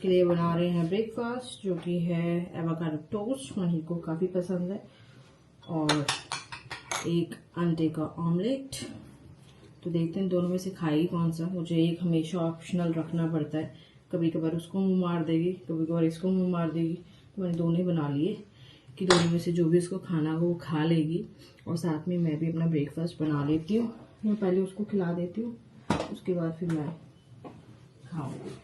उसके लिए बना रहे हैं ब्रेकफास्ट, जो कि है एवोकाडो टोस्ट। मनीर को काफ़ी पसंद है। और एक अंडे का ऑमलेट। तो देखते हैं दोनों में से खाएगी कौन सा। मुझे एक हमेशा ऑप्शनल रखना पड़ता है, कभी कभार उसको मुंह मार देगी, कभी कभार इसको मुंह मार देगी। तो मैंने दोनों ही बना लिए कि दोनों में से जो भी उसको खाना हो वो खा लेगी। और साथ में मैं भी अपना ब्रेकफास्ट बना लेती हूँ। मैं पहले उसको खिला देती हूँ, उसके बाद फिर मैं खाऊंगी।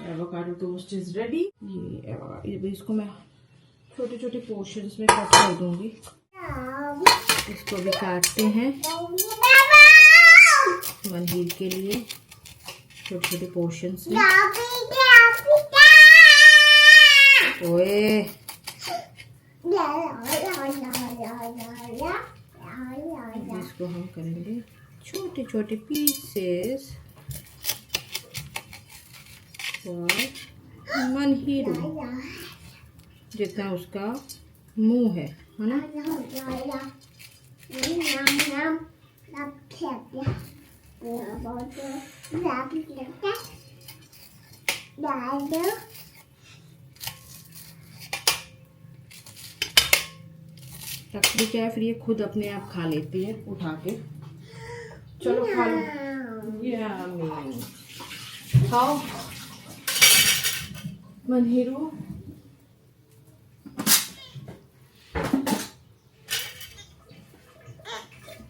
Avocado toast is ready. ये भी इसको मैं छोटे छोटे पोर्शंस में कट कर दूंगी। इसको भी काटते हैं मंदिर के लिए छोटे छोटे पोर्शंस में। ओए इसको हम करेंगे छोटे छोटे पीसेस और मनहीरू जितना उसका मुंह है ना। रखती क्या है, फिर ये खुद अपने आप खा लेती है उठा के। चलो खा लो, खाओ मनहीरू।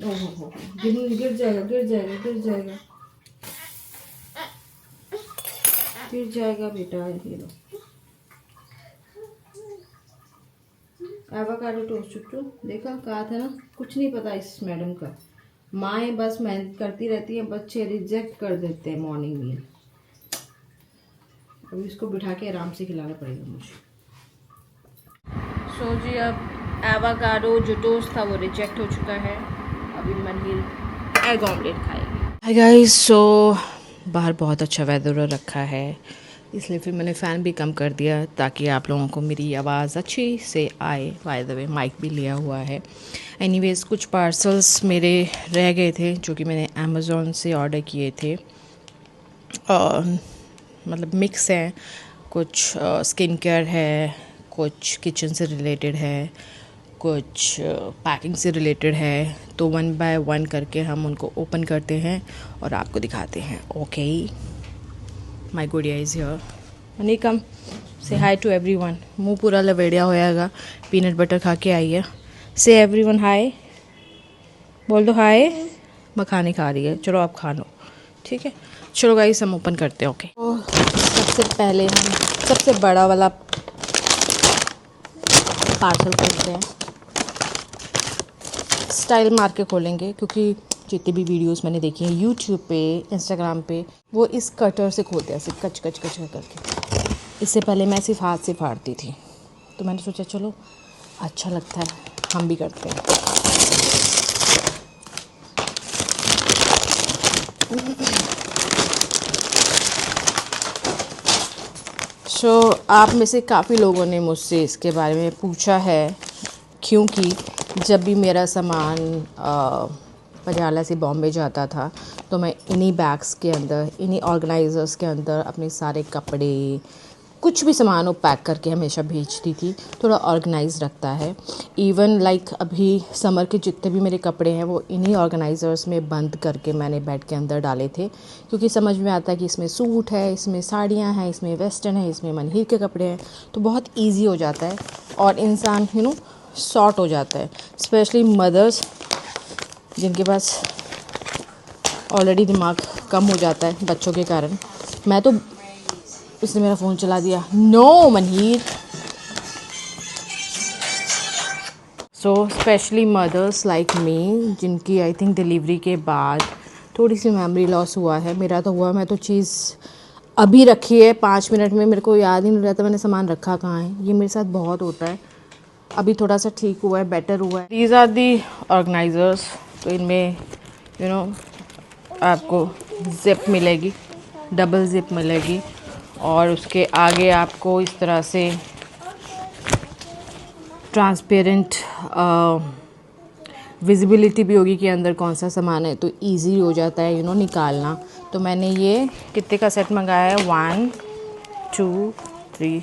ओहो, गिर जाएगा गिर जाएगा गिर जाएगा गिर जाएगा बेटा। ये लो एवोकाडो टोस्ट। चुट्टू देखा, कहा था ना, कुछ नहीं पता इस मैडम का। माएँ बस मेहनत करती रहती हैं, बच्चे रिजेक्ट कर देते हैं मॉर्निंग मील। अभी इसको बिठा के आराम से खिलाना पड़ेगा मुझे। सो जी, अब एवोकाडो जो टोस्ट था वो रिजेक्ट हो चुका है। अभी मनहीर एग ऑमलेट खाएगी। हाय गाइस, सो बाहर बहुत अच्छा वेदर रखा है, इसलिए फिर मैंने फ़ैन भी कम कर दिया ताकि आप लोगों को मेरी आवाज़ अच्छी से आए। बाय द वे माइक भी लिया हुआ है। एनीवेज़, कुछ पार्सल्स मेरे रह गए थे जो कि मैंने अमेज़ॉन से ऑर्डर किए थे। मतलब मिक्स है, कुछ स्किन केयर है, कुछ किचन से रिलेटेड है, कुछ पैकिंग से रिलेटेड है। तो 1 बाय 1 करके हम उनको ओपन करते हैं और आपको दिखाते हैं। ओके, माई गुड़िया इज़ हियर। मनी कम से हाई टू एवरीवन। मुंह पूरा लवेड़िया होएगा, पीनट बटर खा के आई है। से एवरीवन हाय बोल दो। हाय, मखाने खा रही है। चलो आप खा लो, ठीक है। चलो गाइस, हम ओपन करते हैं। ओके, तो सबसे पहले हम सबसे बड़ा वाला पार्सल खोलते हैं। स्टाइल मार के खोलेंगे, क्योंकि जितनी भी वीडियोस मैंने देखी हैं यूट्यूब पे, इंस्टाग्राम पे, वो इस कटर से खोलते हैं, सिर्फ कच कच कच करके। इससे पहले मैं सिर्फ हाथ से फाड़ती थी, तो मैंने सोचा चलो अच्छा लगता है, हम भी करते हैं। आप में से काफ़ी लोगों ने मुझसे इसके बारे में पूछा है, क्योंकि जब भी मेरा सामान पटियाला से बॉम्बे जाता था तो मैं इन्हीं बैग्स के अंदर, इन्हीं ऑर्गेनाइज़र्स के अंदर अपने सारे कपड़े, कुछ भी सामान वो पैक करके हमेशा भेजती थी। थोड़ा ऑर्गेनाइज रखता है। इवन लाइक अभी समर के जितने भी मेरे कपड़े हैं वो इन्हीं ऑर्गेनाइज़र्स में बंद करके मैंने बेड के अंदर डाले थे, क्योंकि समझ में आता है कि इसमें सूट है, इसमें साड़ियाँ हैं, इसमें वेस्टर्न है, इसमें मनहीर के कपड़े हैं। तो बहुत ईजी हो जाता है और इंसान सॉर्ट हो जाता है। स्पेशली मदर्स जिनके पास ऑलरेडी दिमाग कम हो जाता है बच्चों के कारण। मैं तो, उसने मेरा फ़ोन चला दिया। नो मनहीर। So specially mothers like me, जिनकी आई थिंक डिलीवरी के बाद थोड़ी सी मेमोरी लॉस हुआ है। मेरा तो हुआ, मैं तो चीज़ अभी रखी है 5 मिनट में, मेरे को याद ही नहीं रहता मैंने सामान रखा कहाँ है। ये मेरे साथ बहुत होता है। अभी थोड़ा सा ठीक हुआ है, बेटर हुआ है। These are the organizers. तो इनमें आपको ज़िप मिलेगी, डबल ज़िप मिलेगी, और उसके आगे आपको इस तरह से ट्रांसपेरेंट विजिबिलिटी भी होगी कि अंदर कौन सा सामान है, तो इजी हो जाता है निकालना। तो मैंने ये कितने का सेट मंगाया है, 1 2 3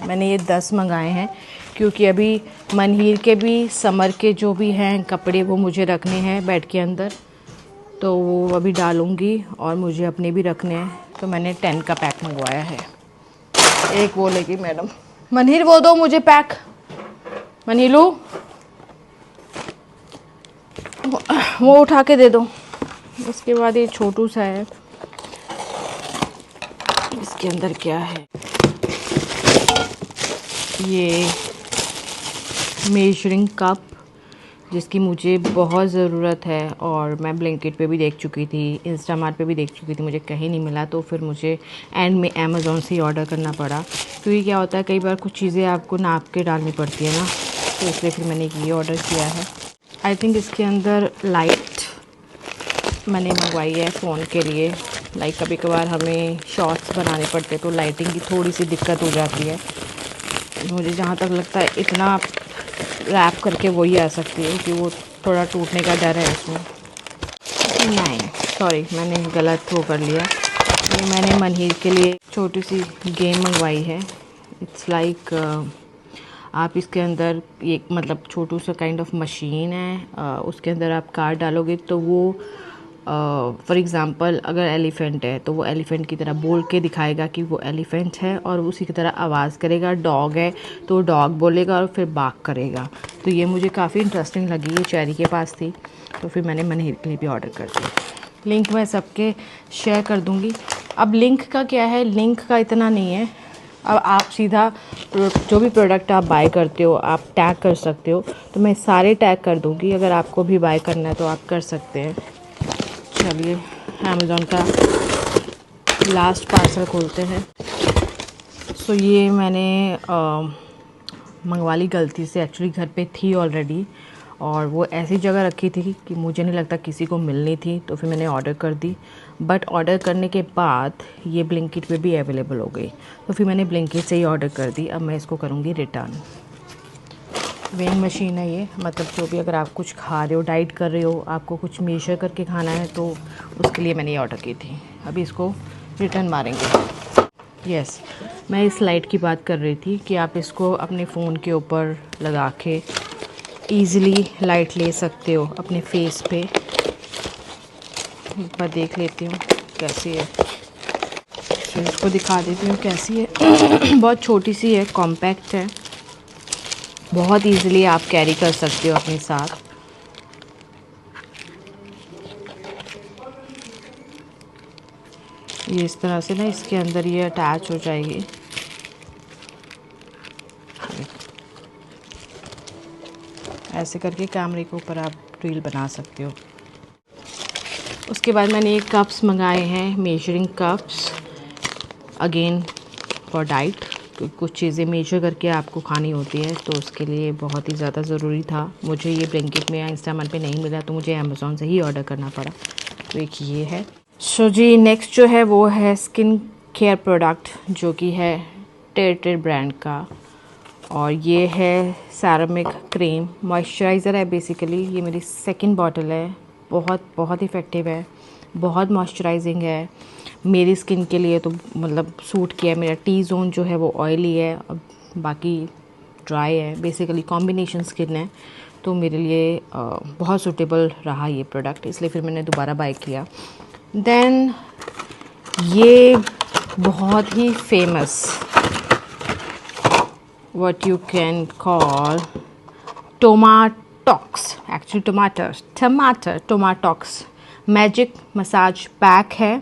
मैंने ये 10 मंगाए हैं, क्योंकि अभी मनहीर के भी समर के जो भी हैं कपड़े वो मुझे रखने हैं बेड के अंदर, तो वो अभी डालूँगी और मुझे अपने भी रखने हैं, तो मैंने 10 का पैक मंगवाया है। एक वो लेगी मैडम। मनहीर वो दो मुझे पैक। मनहीलू वो उठा के दे दो। इसके बाद ये छोटू सा है, इसके अंदर क्या है, ये मेजरिंग कप जिसकी मुझे बहुत ज़रूरत है, और मैं ब्लिंकिट पे भी देख चुकी थी, इंस्टामार्ट पे भी देख चुकी थी, मुझे कहीं नहीं मिला, तो फिर मुझे एंड में अमेज़ोन से ही ऑर्डर करना पड़ा, क्योंकि क्या होता है कई बार कुछ चीज़ें आपको नाप के डालनी पड़ती है ना, तो इसलिए फिर मैंने ये ऑर्डर किया है। आई थिंक इसके अंदर लाइट मैंने मंगवाई है फ़ोन के लिए, लाइक कभी कभार हमें शॉर्ट्स बनाने पड़ते तो लाइटिंग की थोड़ी सी दिक्कत हो जाती है, मुझे जहाँ तक लगता है इतना रैप करके वही आ सकती है, कि वो थोड़ा टूटने का डर है इसमें। नहीं सॉरी, मैंने गलत वो कर लिया। ये मैंने मनहीर के लिए छोटी सी गेम मंगवाई है। इट्स लाइक आप इसके अंदर एक मतलब छोटू सा काइंड ऑफ मशीन है, उसके अंदर आप कार्ड डालोगे तो वो फॉर एग्ज़ाम्पल अगर एलिफेंट है तो वो एलिफेंट की तरह बोल के दिखाएगा कि वो एलिफेंट है, और उसी की तरह आवाज़ करेगा। डॉग है तो डॉग बोलेगा और फिर बाक करेगा। तो ये मुझे काफ़ी इंटरेस्टिंग लगी, ये चेरी के पास थी, तो फिर मैंने मनहीर के लिए भी ऑर्डर कर दिया। लिंक मैं सबके शेयर कर दूँगी। अब लिंक का क्या है, लिंक का इतना नहीं है, अब आप सीधा जो भी प्रोडक्ट आप बाय करते हो आप टैग कर सकते हो, तो मैं सारे टैग कर दूँगी, अगर आपको भी बाय करना है तो आप कर सकते हैं। चलिए अमेज़ॉन का लास्ट पार्सल खोलते हैं। सो ये मैंने मंगवा ली गलती से, एक्चुअली घर पे थी ऑलरेडी, और वो ऐसी जगह रखी थी कि मुझे नहीं लगता किसी को मिलनी थी, तो फिर मैंने ऑर्डर कर दी। बट ऑर्डर करने के बाद ये ब्लिंकिट पे भी अवेलेबल हो गई, तो फिर मैंने ब्लिंकिट से ही ऑर्डर कर दी। अब मैं इसको करूँगी रिटर्न। वेइंग मशीन है ये, मतलब जो भी अगर आप कुछ खा रहे हो, डाइट कर रहे हो, आपको कुछ मेजर करके खाना है, तो उसके लिए मैंने ये ऑर्डर की थी। अभी इसको रिटर्न मारेंगे। यस, मैं इस लाइट की बात कर रही थी कि आप इसको अपने फ़ोन के ऊपर लगा के ईज़िली लाइट ले सकते हो अपने फेस पे। एक बार देख लेती हूँ कैसी है, तो इसको दिखा देती हूँ कैसी है। बहुत छोटी सी है, कॉम्पैक्ट है, बहुत इजीली आप कैरी कर सकते हो अपने साथ। ये इस तरह से ना इसके अंदर ये अटैच हो जाएगी। ऐसे करके कैमरे के ऊपर आप रील बना सकते हो। उसके बाद मैंने ये कप्स मंगाए हैं, measuring cups, again for diet, कुछ चीज़ें मेजर करके आपको खानी होती है, तो उसके लिए बहुत ही ज़्यादा ज़रूरी था। मुझे ये ब्लिंकिट में या इंस्टामार्ट पे नहीं मिला, तो मुझे अमेज़ॉन से ही ऑर्डर करना पड़ा। तो एक ये है। सो जी नेक्स्ट जो है वो है स्किन केयर प्रोडक्ट, जो कि है टेर ब्रांड का, और ये है सेरामिक क्रीम मॉइस्चराइज़र है बेसिकली। ये मेरी सेकंड बॉटल है, बहुत इफ़ेक्टिव है, बहुत मॉइस्चराइजिंग है मेरी स्किन के लिए, तो मतलब सूट किया है। मेरा टी जोन जो है वो ऑयली है, अब बाकी ड्राई है, बेसिकली कॉम्बिनेशन स्किन है, तो मेरे लिए बहुत सूटेबल रहा ये प्रोडक्ट, इसलिए फिर मैंने दोबारा बाय किया। देन ये बहुत ही famous what you can call Tomatox, actually Tomatox magic massage pack है,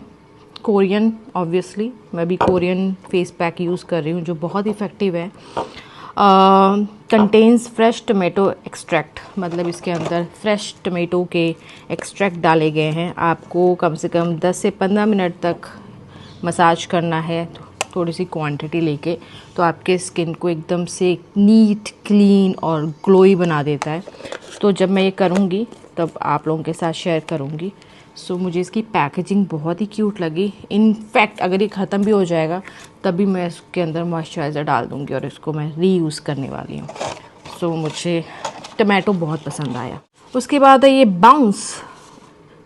कोरियन, ऑब्वियसली मैं भी कोरियन फेस पैक यूज़ कर रही हूँ, जो बहुत इफ़ेक्टिव है। कंटेन्स फ्रेश टोमेटो एक्सट्रैक्ट, मतलब इसके अंदर फ्रेश टोमेटो के एक्सट्रैक्ट डाले गए हैं। आपको कम से कम 10 से 15 मिनट तक मसाज करना है, थोड़ी सी क्वांटिटी लेके, तो आपके स्किन को एकदम से नीट, क्लीन और ग्लोई बना देता है। तो जब मैं ये करूँगी तब आप लोगों के साथ शेयर करूँगी। सो मुझे इसकी पैकेजिंग बहुत ही क्यूट लगी। इनफैक्ट अगर ये ख़त्म भी हो जाएगा तब भी मैं इसके अंदर मॉइस्चराइज़र डाल दूँगी और इसको मैं रीयूज़ करने वाली हूँ। सो मुझे टमाटो बहुत पसंद आया। उसके बाद है ये बाउंस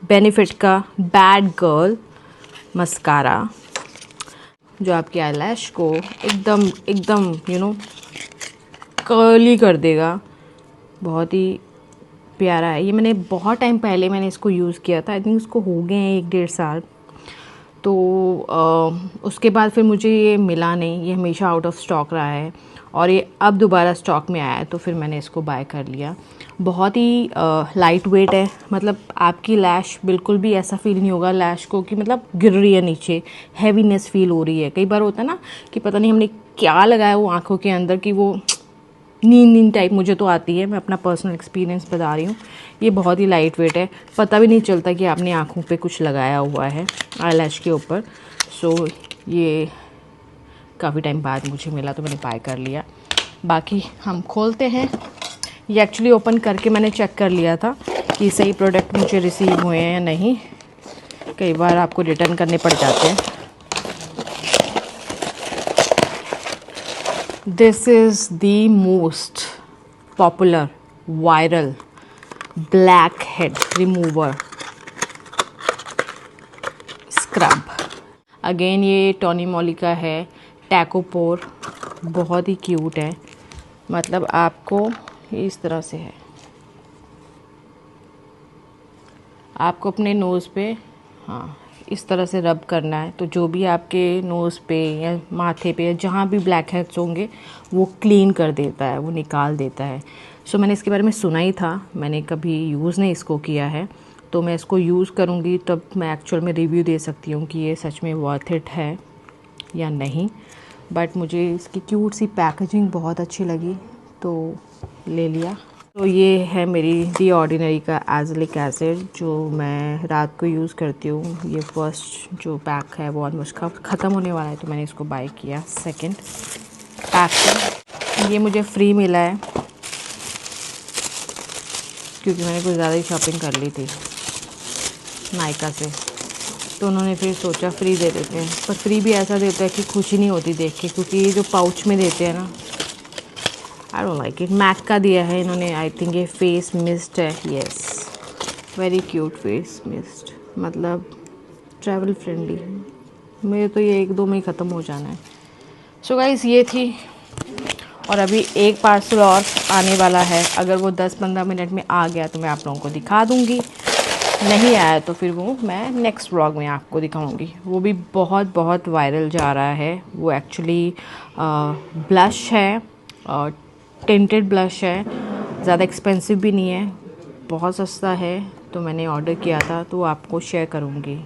बेनिफिट का बैड गर्ल मस्कारा। जो आपके आईलैश को एकदम एकदम कर्ली कर देगा। बहुत ही प्यारा है ये। मैंने बहुत टाइम पहले मैंने इसको यूज़ किया था, आई थिंक इसको हो गए हैं 1-1.5 साल। तो उसके बाद फिर मुझे ये मिला नहीं, ये हमेशा आउट ऑफ स्टॉक रहा है और ये अब दोबारा स्टॉक में आया है, तो फिर मैंने इसको बाय कर लिया। बहुत ही लाइट वेट है, मतलब आपकी लैश बिल्कुल भी ऐसा फील नहीं होगा लैश को कि मतलब गिर रही है नीचे, हैवीनेस फील हो रही है। कई बार होता है ना कि पता नहीं हमने क्या लगाया वो आँखों के अंदर कि वो नींद टाइप मुझे तो आती है। मैं अपना पर्सनल एक्सपीरियंस बता रही हूँ। ये बहुत ही लाइट वेट है, पता भी नहीं चलता कि आपने आँखों पे कुछ लगाया हुआ है आईलैश के ऊपर। सो ये काफ़ी टाइम बाद मुझे मिला तो मैंने बाय कर लिया। बाकी हम खोलते हैं। ये एक्चुअली ओपन करके मैंने चेक कर लिया था कि सही प्रोडक्ट मुझे रिसीव हुए हैं या नहीं। कई बार आपको रिटर्न करने पड़ जाते हैं। This is the most popular viral blackhead remover scrub। Again ये टोनी मोली का है, टैकोपोर। बहुत ही क्यूट है, मतलब आपको इस तरह से है, आपको अपने नोज़ पे हाँ इस तरह से रब करना है। तो जो भी आपके नोज़ पे या माथे पे या जहाँ भी ब्लैक हेड्स होंगे वो क्लीन कर देता है, वो निकाल देता है। सो मैंने इसके बारे में सुना ही था, मैंने कभी यूज़ नहीं इसको किया है। तो मैं इसको यूज़ करूँगी तब मैं एक्चुअल में रिव्यू दे सकती हूँ कि ये सच में वर्थ इट है या नहीं। बट मुझे इसकी क्यूट सी पैकेजिंग बहुत अच्छी लगी तो ले लिया। तो ये है मेरी दी ऑर्डिनरी का एज़लिक एसिड जो मैं रात को यूज़ करती हूँ। ये फर्स्ट जो पैक है वो ऑलमोस्ट ख़त्म होने वाला है, तो मैंने इसको बाय किया सेकंड पैक। ये मुझे फ्री मिला है क्योंकि मैंने कुछ ज़्यादा ही शॉपिंग कर ली थी नायका से, तो उन्होंने फिर सोचा फ्री दे देते हैं। पर फ्री भी ऐसा देता है कि खुशी नहीं होती देख के, क्योंकि ये जो पाउच में देते हैं ना, I don't like it. Mac का दिया है इन्होंने, आई थिंक ये फेस मिस्ट है। Yes, very cute face mist, मतलब ट्रैवल फ्रेंडली। मेरे तो ये 1-2 में ही ख़त्म हो जाना है। सो गाइस ये थी, और अभी एक पार्सल और आने वाला है। अगर वो 10-15 मिनट में आ गया तो मैं आप लोगों को दिखा दूँगी, नहीं आया तो फिर वो मैं नेक्स्ट व्लॉग में आपको दिखाऊंगी। वो भी बहुत बहुत वायरल जा रहा है। वो एक्चुअली ब्लश है, टिंटेड ब्लश है, ज़्यादा एक्सपेंसिव भी नहीं है, बहुत सस्ता है। तो मैंने ऑर्डर किया था, तो आपको शेयर करूँगी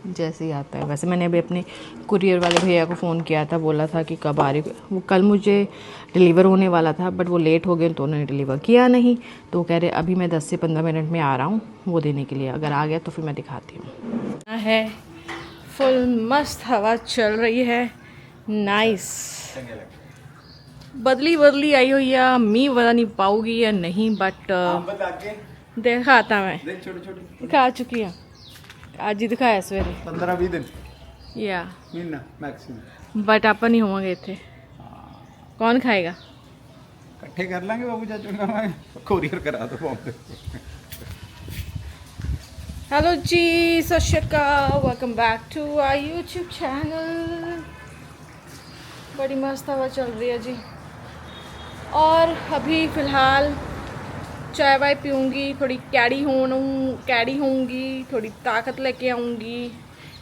जैसे ही आता है। वैसे मैंने अभी अपने कुरियर वाले भैया को फ़ोन किया था, बोला था कि कब आ रही। वो कल मुझे डिलीवर होने वाला था बट वो लेट हो गए तो उन्होंने डिलीवर किया नहीं। तो वो कह रहे अभी मैं 10 से 15 मिनट में आ रहा हूँ वो देने के लिए, अगर आ गया तो फिर मैं दिखाती हूँ। है फुल मस्त हवा चल रही है, नाइस। बदली आई हुई है, मी बता नहीं पाऊगी या नहीं, बट दिखाता मैं, दिखा चुकी हूँ आज ही दिखाया सवेरे 15-20 दिन या महीना मैक्सिमम। बट आप नहीं होंगे थे, कौन खाएगा? इकट्ठे कर लेंगे बाबू चाचू का, मैं कोरियर करा दो Bombay. Hello ji, Sat Shri Akal, welcome back to our YouTube channel. बड़ी मस्त हवा चल रही है जी, और अभी फ़िलहाल चाय वाय पीऊँगी, थोड़ी कैडी होंगी, थोड़ी ताकत लेके आऊँगी,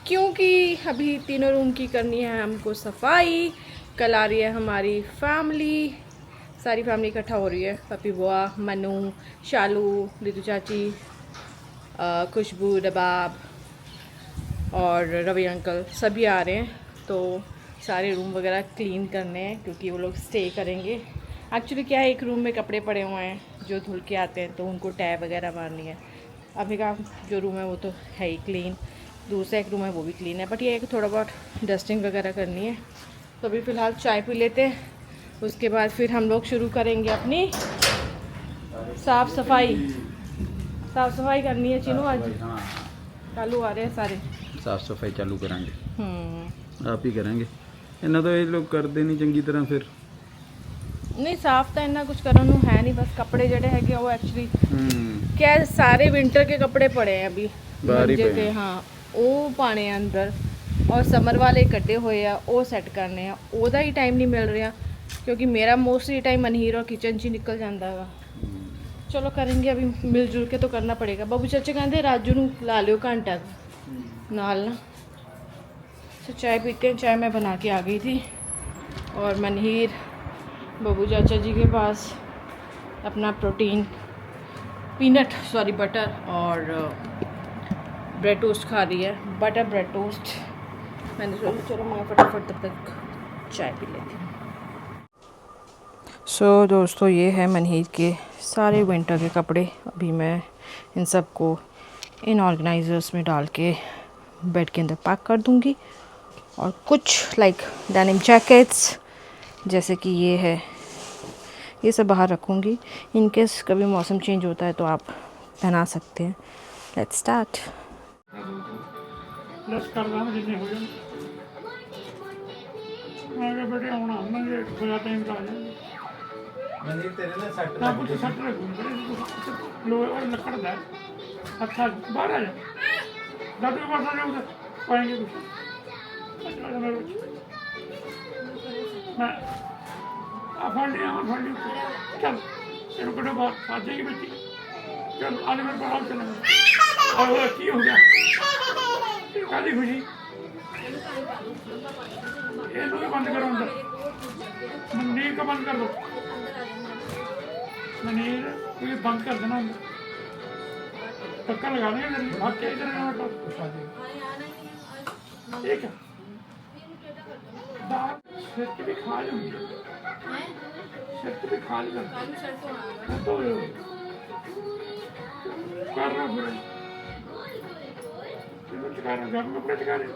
क्योंकि अभी तीनों रूम की करनी है हमको सफाई। कल आ रही है हमारी फैमिली, सारी फैमिली इकट्ठा हो रही है। पपी बुआ, मनु, शालू, रितु चाची, खुशबू, रबाब और रवि अंकल सभी आ रहे हैं। तो सारे रूम वगैरह क्लीन करने हैं क्योंकि वो लोग स्टे करेंगे। एक्चुअली क्या है, एक रूम में कपड़े पड़े हुए हैं जो धुल के आते हैं, तो उनको टैब वगैरह मारनी है। अभी का जो रूम है वो तो है ही क्लीन, दूसरा एक रूम है वो भी क्लीन है, बट ये है कि थोड़ा बहुत डस्टिंग वगैरह करनी है। तो अभी फ़िलहाल चाय पी लेते हैं, उसके बाद फिर हम लोग शुरू करेंगे अपनी साफ़ सफाई करनी है। चीनू आज चालू आ रहे हैं सारे, साफ सफाई चालू करेंगे, आप ही करेंगे। इन्हें तो ये लोग करते नहीं चंगी तरह, फिर नहीं साफ तो इन्ना कुछ करन नूं है नहीं, बस कपड़े जड़े है वो एक्चुअली क्या सारे विंटर के कपड़े पड़े हैं अभी बाहर ही मंजे पे ते। हैं। हाँ वो पाने अंदर, ਔਰ ਸਮਰ ਵਾਲੇ ਕੱਢੇ ਹੋਏ ਆ ਉਹ ਸੈੱਟ ਕਰਨੇ ਆ, ਉਹਦਾ ਹੀ ਟਾਈਮ ਨਹੀਂ ਮਿਲ ਰਿਹਾ ਕਿਉਂਕਿ ਮੇਰਾ ਮੋਸਟਲੀ ਟਾਈਮ ਮਨਹੀਰ ਔਰ ਕਿਚਨ 'ਚ ਹੀ ਨਿਕਲ ਜਾਂਦਾ ਵਾ। ਚਲੋ ਕਰਾਂਗੇ, ਅਭੀ ਮਿਲ ਜੁਲ ਕੇ ਤਾਂ ਕਰਨਾ ਪੜੇਗਾ। ਬਾਬੂ ਚਾਚਾ ਕਹਿੰਦੇ ਰਾਜੂ ਨੂੰ ਲਾ ਲਿਓ ਘੰਟਾ नाल ना। तो चाय पीते हैं। चाय मैं बना के आ गई थी और मनहीर बबू चाचा जी के पास अपना प्रोटीन बटर और ब्रेड टोस्ट खा रही है, बटर ब्रेड टोस्ट। मैंने सोचा चलो मैं फटाफट तब तक चाय पी लेती हूँ। सो दोस्तों, ये है मनहीर के सारे विंटर के कपड़े। अभी मैं इन सब को इन ऑर्गेनाइजर्स में डाल के बेड के अंदर पैक कर दूँगी और कुछ लाइक डेनिम जैकेट्स जैसे कि ये है, ये सब बाहर रखूँगी। इन केस कभी मौसम चेंज होता है तो आप पहना सकते हैं। Let's start. तेरे ना सट अच्छा बाहर आ जा दादू के पास आ जाओ, उधर पाएंगे कुछ मैं फंड चल तेरे को बात आ जाएगी बच्ची। चल आने में बाहर चलेंगे। और वो की हो गया काली खुशी ये लोग बंद करो अंदर, मंदिर का बंद कर दो, मंदिर को ये बंद कर देना अंदर, धक्का लगा देंगे भाग के इधर ठीक है। दाल सिर भी खा लूँगी, सिर भी खा लूँगा तो कर रहा फिर घर में कपड़े टिका रहे